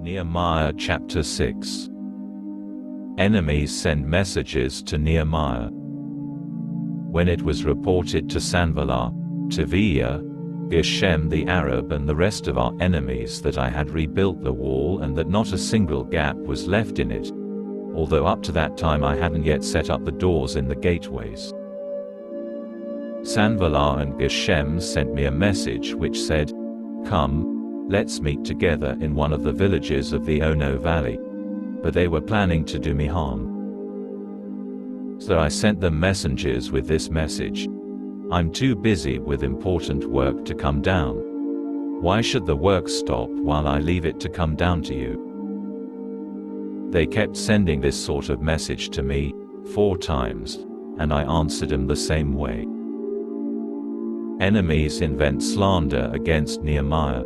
Nehemiah chapter 6. Enemies send messages to Nehemiah. When it was reported to Sanballat, Tobiah, Geshem the Arab and the rest of our enemies that I had rebuilt the wall and that not a single gap was left in it, although up to that time I hadn't yet set up the doors in the gateways. Sanballat and Geshem sent me a message which said, "Come, let's meet together in one of the villages of the Ono Valley." But they were planning to do me harm. So I sent them messengers with this message: "I'm too busy with important work to come down. Why should the work stop while I leave it to come down to you?" They kept sending this sort of message to me 4 times, and I answered them the same way. Enemies invent slander against Nehemiah.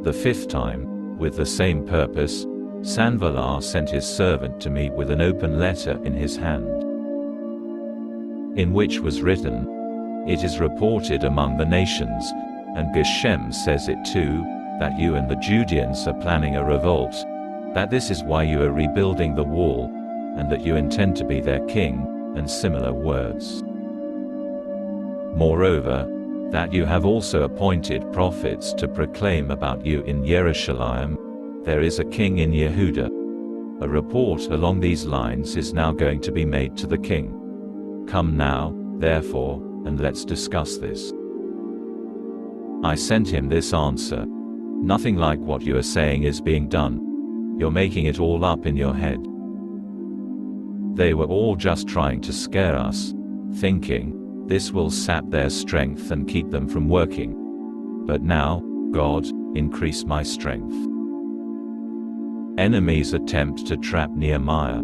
The 5th time, with the same purpose, Sanballat sent his servant to me with an open letter in his hand, in which was written, "It is reported among the nations, and Geshem says it too, that you and the Judeans are planning a revolt, that this is why you are rebuilding the wall, and that you intend to be their king," and similar words. Moreover, that you have also appointed prophets to proclaim about you in Jerusalem, "There is a king in Yehuda." A report along these lines is now going to be made to the king. Come now, therefore, and let's discuss this. I sent him this answer: "Nothing like what you are saying is being done. You're making it all up in your head." They were all just trying to scare us, thinking, this will sap their strength and keep them from working. But now, God, increase my strength. Enemies attempt to trap Nehemiah.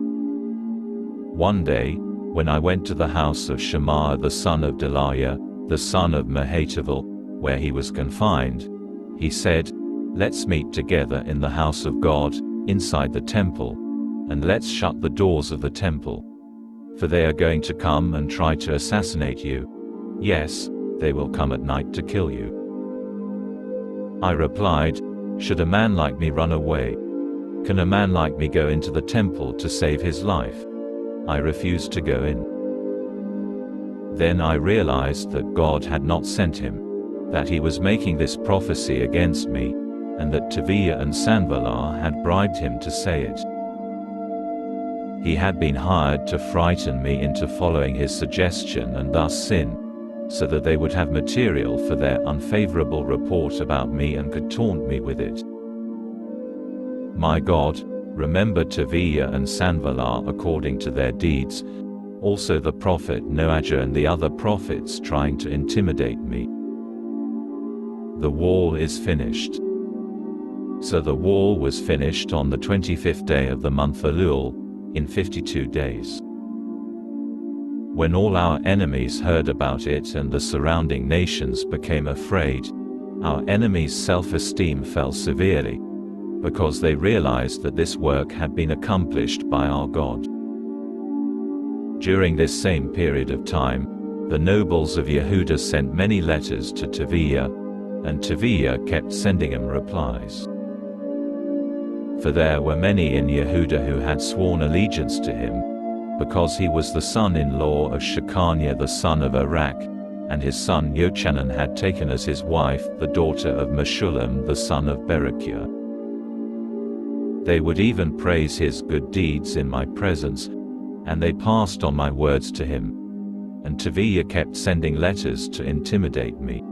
One day, when I went to the house of Shemaiah the son of Delaiah, the son of Mehetabel, where he was confined, he said, "Let's meet together in the house of God, inside the temple, and let's shut the doors of the temple. For they are going to come and try to assassinate you. Yes, they will come at night to kill you." I replied, "Should a man like me run away? Can a man like me go into the temple to save his life?" I refused to go in. Then I realized that God had not sent him, that he was making this prophecy against me, and that Tobiah and Sanballat had bribed him to say it. He had been hired to frighten me into following his suggestion and thus sin, so that they would have material for their unfavorable report about me and could taunt me with it. My God, remember Tobiah and Sanballat according to their deeds, also the prophet Noajah and the other prophets trying to intimidate me. The wall is finished. So the wall was finished on the 25th day of the month Elul, in 52 days. When all our enemies heard about it and the surrounding nations became afraid, our enemies' self-esteem fell severely, because they realized that this work had been accomplished by our God. During this same period of time, the nobles of Yehuda sent many letters to Tobiah, and Tobiah kept sending him replies. For there were many in Yehuda who had sworn allegiance to him, because he was the son-in-law of Shechaniah the son of Arak, and his son Yochanan had taken as his wife the daughter of Meshullam the son of Berechiah. They would even praise his good deeds in my presence, and they passed on my words to him. And Tobiah kept sending letters to intimidate me.